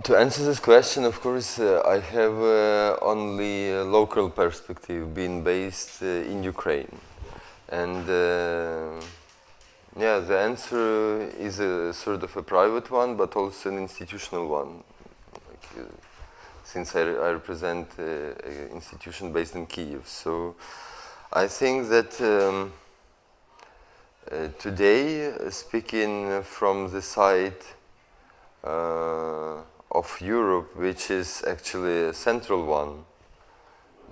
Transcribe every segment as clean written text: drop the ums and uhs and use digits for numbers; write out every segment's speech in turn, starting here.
To answer this question, of course, I have only a local perspective, being based in Ukraine. And yeah, the answer is a sort of a private one, but also an institutional one. Like, since I represent an institution based in Kyiv. So I think that today, speaking from the side of Europe, which is actually a central one,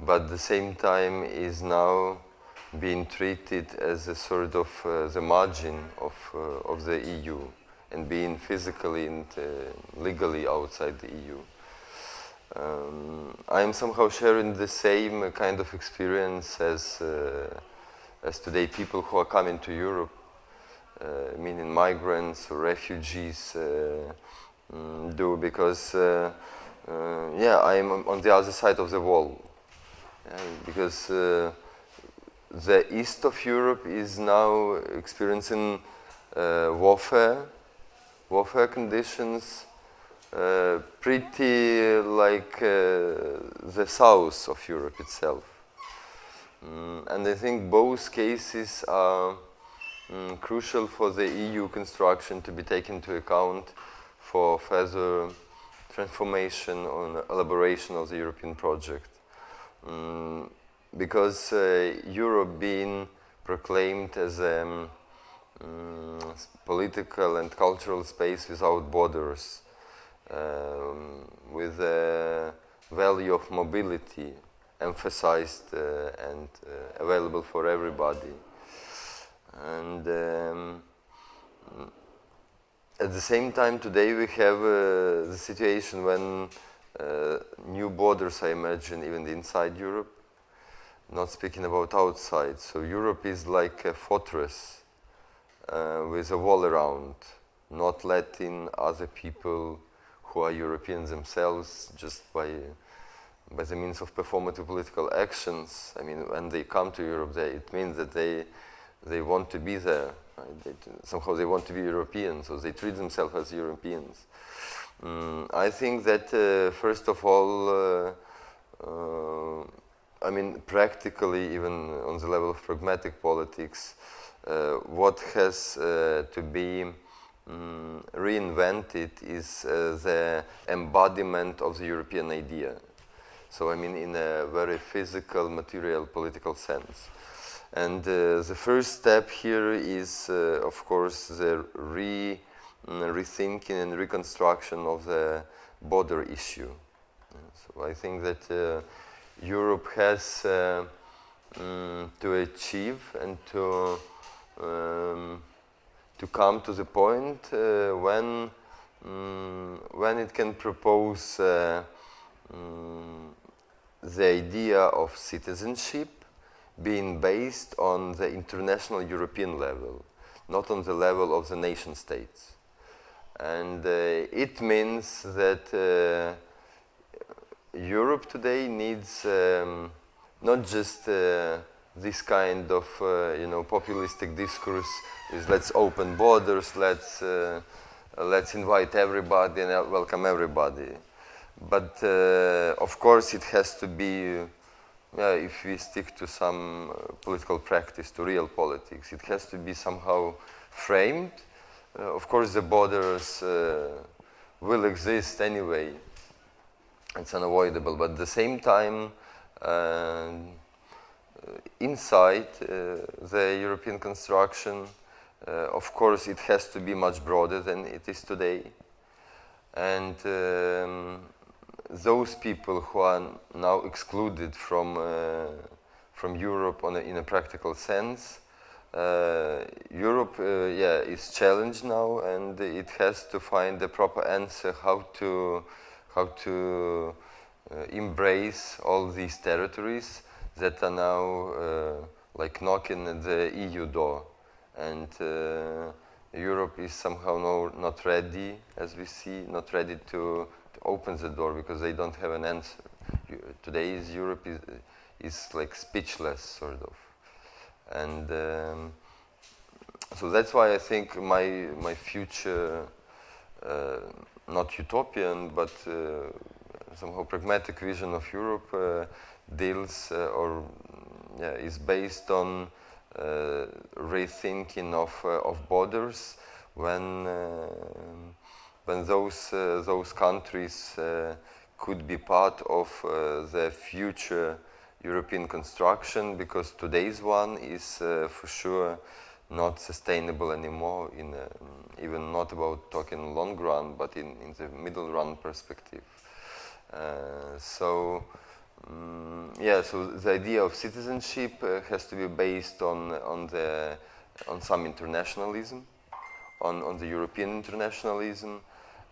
but at the same time is now being treated as a sort of the margin of the EU and being physically and legally outside the EU. I am somehow sharing the same kind of experience as today people who are coming to Europe, meaning migrants or refugees, do, because yeah, I am on the other side of the wall, because the east of Europe is now experiencing warfare conditions, pretty like the south of Europe itself. And I think both cases are crucial for the EU construction to be taken into account for further transformation or elaboration of the European project. Because Europe being proclaimed as a political and cultural space without borders, with the value of mobility emphasized and available for everybody. And at the same time, today we have the situation when new borders are emerging even inside Europe, not speaking about outside. So Europe is like a fortress with a wall around, not letting other people who are Europeans themselves, just by the means of performative political actions. I mean, when they come to Europe, it means that they want to be there. Right? Somehow they want to be Europeans, so they treat themselves as Europeans. I think that first of all, I mean, practically, even on the level of pragmatic politics, what has to be reinvented is the embodiment of the European idea. So, I mean, in a very physical, material, political sense. And the first step here is, of course, the rethinking and reconstruction of the border issue. So I think that Europe has to achieve and to come to the point when it can propose the idea of citizenship being based on the international European level, not on the level of the nation states. And it means that Europe today needs not just this kind of populistic discourse is let's open borders, let's invite everybody and welcome everybody. But of course it has to be, if we stick to some political practice, to real politics, it has to be somehow framed. Of course the borders will exist anyway, it's unavoidable, but at the same time inside the European construction, of course it has to be much broader than it is today. And those people who are now excluded from Europe in a practical sense, Europe is challenged now, and it has to find the proper answer how to embrace all these territories that are now like knocking at the EU door. And Europe is somehow not ready, as we see, not ready to open the door because they don't have an answer. Today's Europe is like speechless, sort of. And so that's why I think my future not utopian, but somehow pragmatic vision of Europe deals or is based on rethinking of borders when those countries could be part of the future European construction, because today's one is for sure not sustainable anymore, even not about talking long run, but in the middle run perspective. So the idea of citizenship has to be based on some internationalism, on the European internationalism,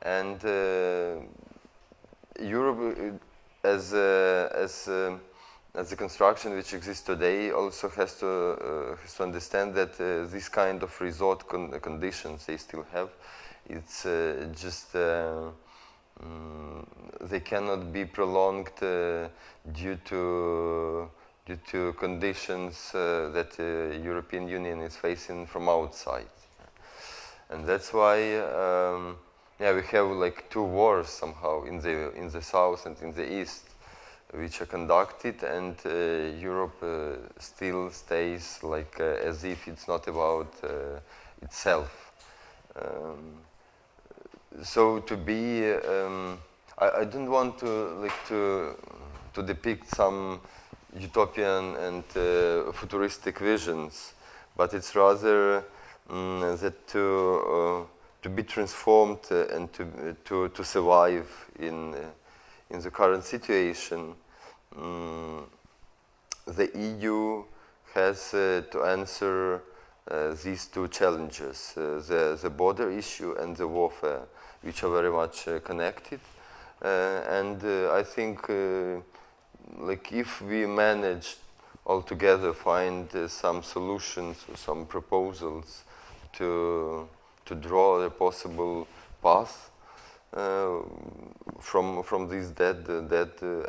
and Europe as the construction which exists today also has to understand that this kind of resort conditions they still have, it's just they cannot be prolonged due to conditions that the European Union is facing from outside, and that's why we have like two wars somehow in the south and in the east, which are conducted, and Europe still stays like as if it's not about itself. So to be, I don't want to depict some utopian and futuristic visions, but it's rather that to be transformed and to survive in the current situation, the EU has to answer these two challenges, the border issue and the warfare, which are very much connected. And I think like if we manage altogether find some solutions or some proposals to draw a possible path from this dead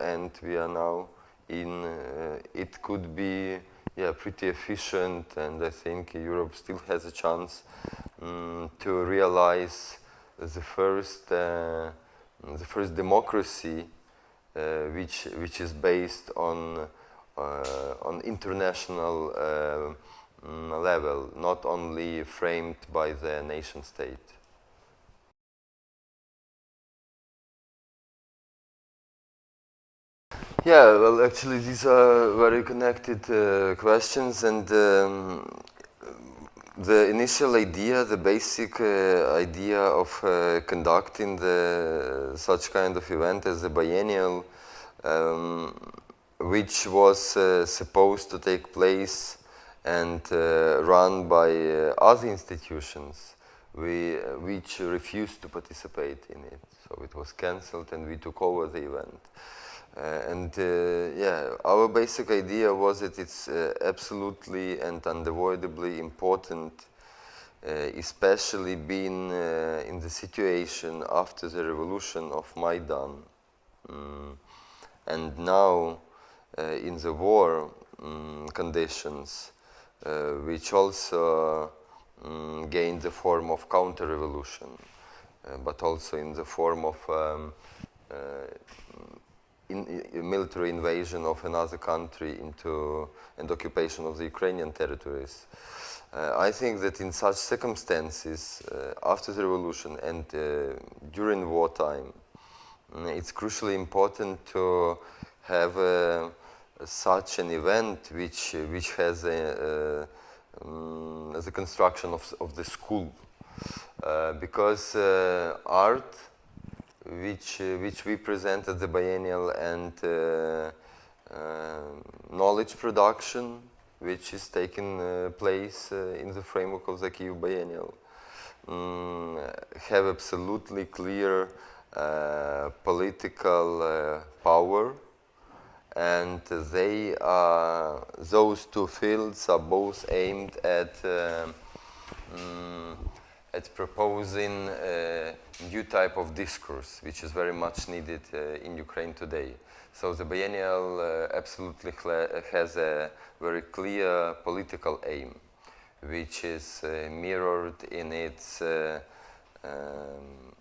end we are now in, it could be pretty efficient, and I think Europe still has a chance to realize the first democracy which is based on international level, not only framed by the nation state. Yeah, well, actually, these are very connected questions, and the initial idea, the basic idea of conducting such kind of event as a biennial, which was supposed to take place and run by other institutions, which refused to participate in it. So it was cancelled, and we took over the event. Our basic idea was that it's absolutely and unavoidably important, especially being in the situation after the revolution of Maidan, and now in the war conditions, which also gained the form of counter-revolution, but also in the form of military invasion of another country and occupation of the Ukrainian territories. I think that in such circumstances, after the revolution and during wartime, it's crucially important to have such an event which has the construction of the school, because art, which we present at the biennial, and knowledge production, which is taking place in the framework of the Kyiv Biennial, have absolutely clear political power, and those two fields are both aimed at proposing a new type of discourse, which is very much needed in Ukraine today. So the biennial absolutely has a very clear political aim, which is mirrored in its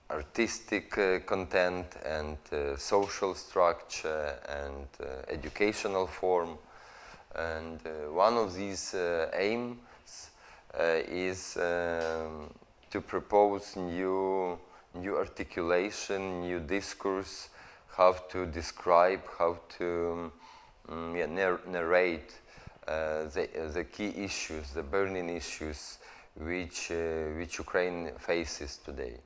artistic content and social structure and educational form. And one of these aims is to propose new articulation, new discourse, how to describe, how to narrate the key issues, the burning issues which Ukraine faces today.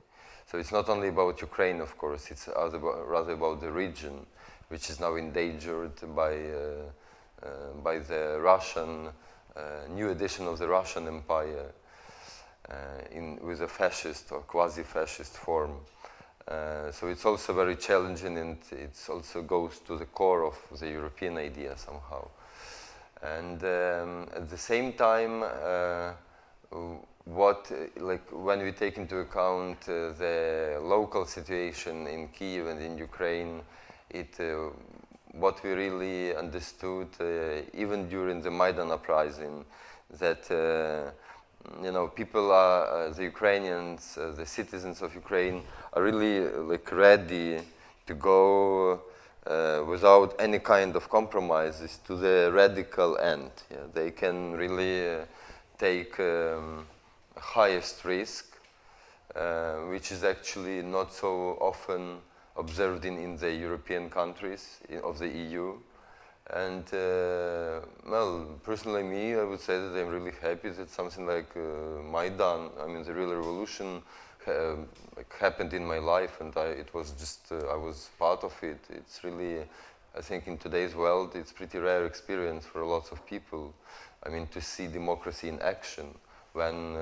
So it's not only about Ukraine, of course, it's rather about the region, which is now endangered by the Russian, new edition of the Russian Empire with a fascist or quasi-fascist form. So it's also very challenging, and it also goes to the core of the European idea somehow. And at the same time, when we take into account the local situation in Kiev and in Ukraine, what we really understood, even during the Maidan uprising, that people are, the Ukrainians, the citizens of Ukraine, are really ready to go without any kind of compromises to the radical end. Yeah, they can really take highest risk, which is actually not so often observed in the European countries of the EU. And well, personally me, I would say that I'm really happy that something like Maidan, I mean the real revolution, happened in my life, and it was just, I was part of it. It's really, I think in today's world, it's pretty rare experience for lots of people. I mean, to see democracy in action, when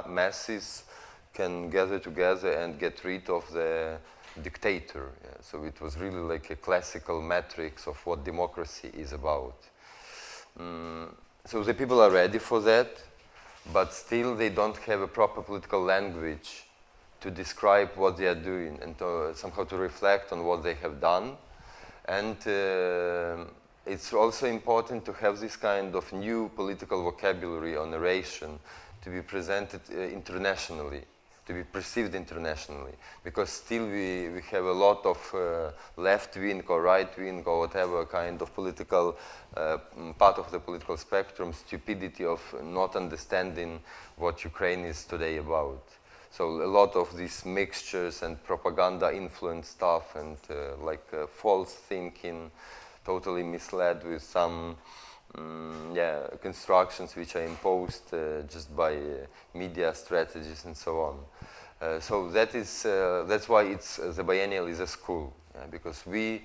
masses can gather together and get rid of the dictator. Yeah. So it was really like a classical matrix of what democracy is about. So the people are ready for that, but still they don't have a proper political language to describe what they are doing and somehow to reflect on what they have done. And it's also important to have this kind of new political vocabulary or narration to be presented internationally, to be perceived internationally, because still we have a lot of left-wing or right-wing or whatever kind of political part of the political spectrum, stupidity of not understanding what Ukraine is today about. So a lot of these mixtures and propaganda-influenced stuff and false thinking, totally misled with some constructions which are imposed just by media strategies and so on. So that's why the biennial is a school, because we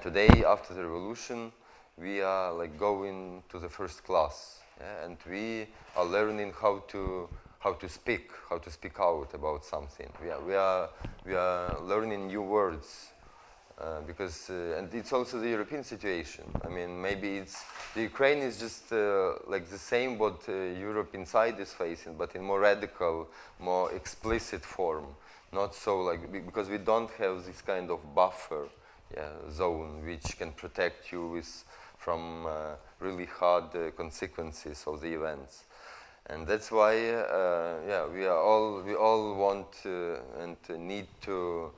today after the revolution we are like going to the first class, and we are learning how to speak out about something. We are learning new words. Because and it's also the European situation. I mean, maybe the Ukraine is just like the same what Europe inside is facing, but in more radical, more explicit form. Not so because we don't have this kind of buffer zone which can protect you from really hard consequences of the events. And that's why we all want and need to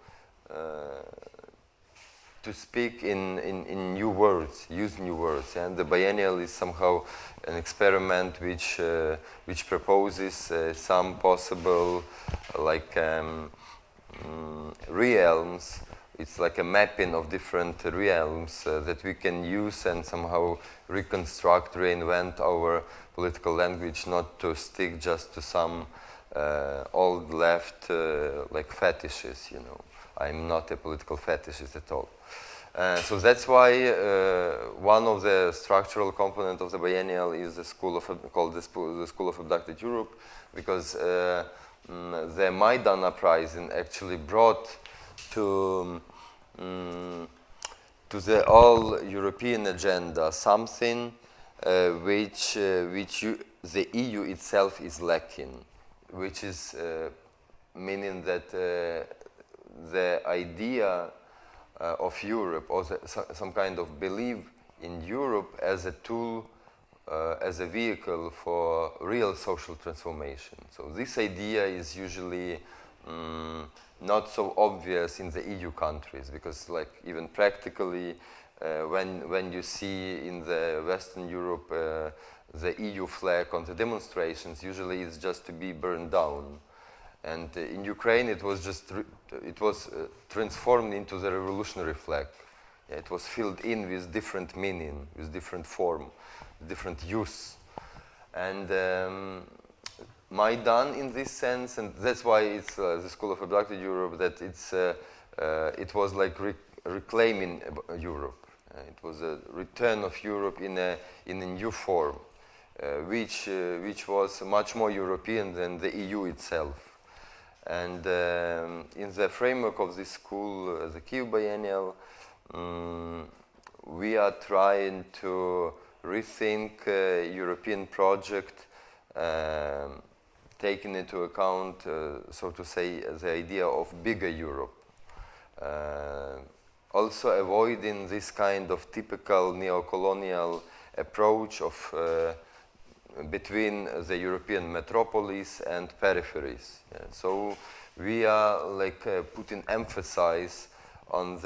speak in new words, use new words, and the biennial is somehow an experiment which proposes some possible realms. It's like a mapping of different realms that we can use and somehow reconstruct, reinvent our political language, not to stick just to some old left fetishes. I'm not a political fetishist at all. So that's why one of the structural components of the biennial is the called the School of Abducted Europe, because the Maidan uprising actually brought to the all-European agenda something which the EU itself is lacking, which is meaning that the idea of Europe, or some kind of belief in Europe as a tool as a vehicle for real social transformation. So this idea is usually not so obvious in the EU countries, because like even practically when you see in the Western Europe the EU flag on the demonstrations, usually it's just to be burned down. And in Ukraine it was just transformed into the revolutionary flag. Yeah, it was filled in with different meaning, with different form, different use. And Maidan in this sense, and that's why it's the School of Abducted Europe, that it was like reclaiming Europe. It was a return of Europe in a new form, which was much more European than the EU itself. And in the framework of this school, the Kyiv Biennial, we are trying to rethink European project, taking into account, so to say, the idea of bigger Europe. Also avoiding this kind of typical neo-colonial approach of between the European metropolis and peripheries. Yeah. So we are like putting emphasis on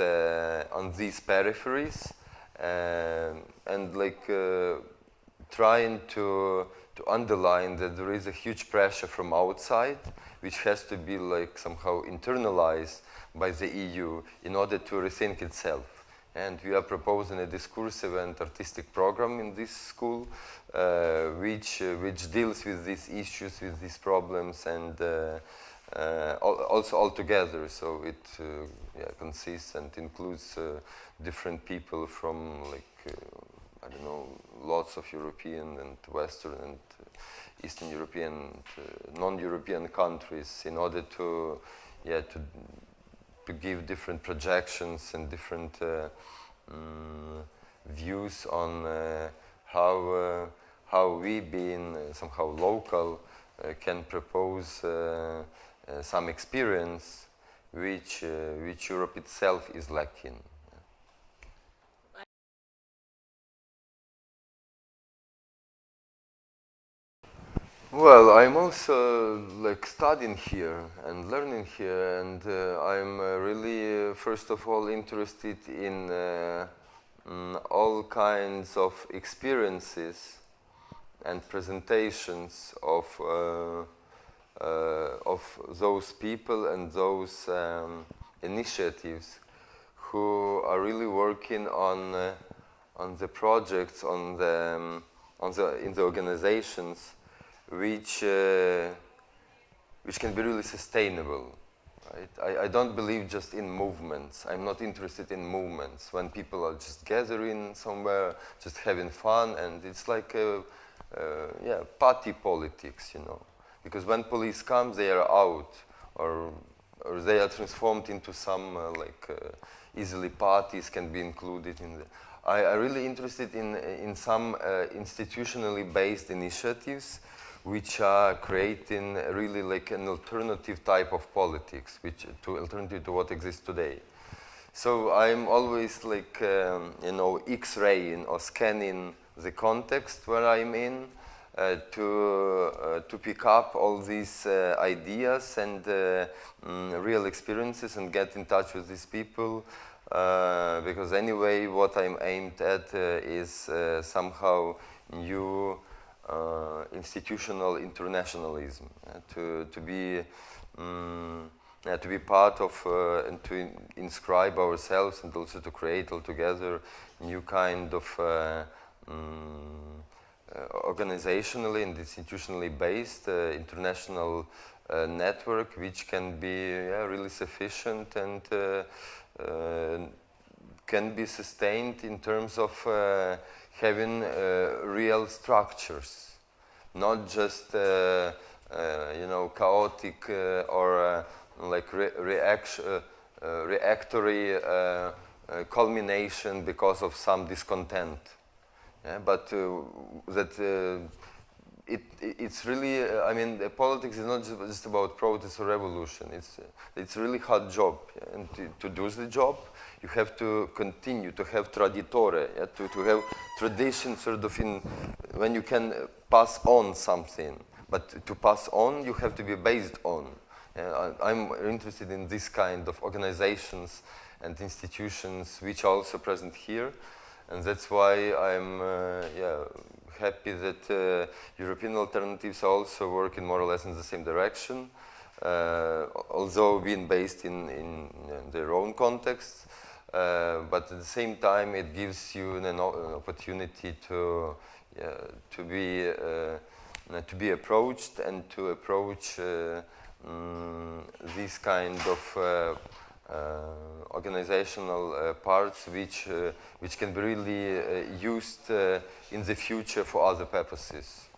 these peripheries and like trying to underline that there is a huge pressure from outside, which has to be like somehow internalized by the EU in order to rethink itself. And we are proposing a discursive and artistic program in this school, which deals with these issues, with these problems, and also all together. So it consists and includes different people from like I don't know, lots of European and Western and Eastern European, non-European countries, in order to give different projections and different views on how we, being somehow local, can propose some experience which Europe itself is lacking. Well, I'm also like studying here and learning here, and I'm really, first of all, interested in all kinds of experiences and presentations of those people and those initiatives who are really working on the projects, in the organizations, which can be really sustainable. Right? I don't believe just in movements. I'm not interested in movements when people are just gathering somewhere, just having fun, and it's like party politics, you know. Because when police come, they are out, or they are transformed into some easily parties can be included in the. I'm really interested in some institutionally based initiatives which are creating really like an alternative type of politics, alternative to what exists today. So I'm always like, X-raying or scanning the context where I'm in to pick up all these ideas and real experiences and get in touch with these people. Because anyway, what I'm aimed at is somehow new institutional internationalism, to be part of and to inscribe ourselves, and also to create altogether new kind of organizationally and institutionally based international network, which can be really sufficient and can be sustained in terms of having real structures, not just chaotic or like reactory culmination because of some discontent. Yeah, but it's really, I mean, politics is not just about protest or revolution. It's a really hard job, yeah? And to do the job, you have to continue to have traditore, yeah? to have tradition sort of when you can pass on something. But to pass on, you have to be based on. I'm interested in this kind of organizations and institutions which are also present here. And that's why I'm happy that European alternatives are also working more or less in the same direction, although being based in their own contexts. But at the same time, it gives you an opportunity to be approached and to approach these kind of organizational parts which can be really used in the future for other purposes.